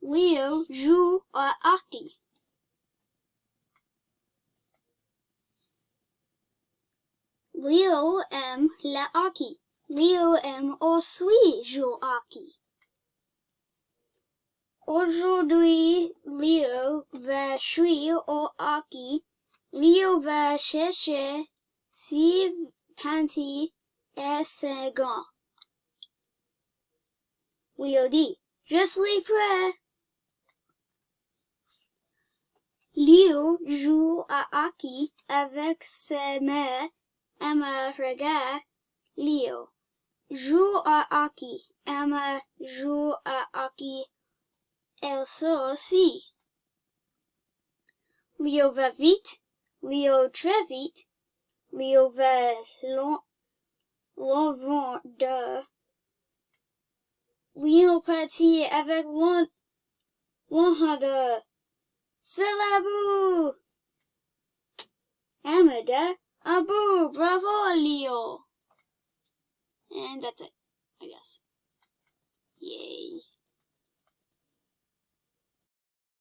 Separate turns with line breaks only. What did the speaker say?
Léo joue au hockey. Léo aime le hockey. Léo aime aussi jouer au hockey. Aujourd'hui, Léo va jouer au hockey. Léo va chercher ses panties et ses gants. Léo dit, je suis prêt. Léo joue au hockey avec ses mains. Emma regarde Léo. Joue au hockey. Emma joue au hockey. Elsa aussi. Léo va vite. Léo très vite. Léo va loin de. Léo partit avec loin de. C'est la boue. Emma dit, un bout, bravo Léo. And that's it, I guess.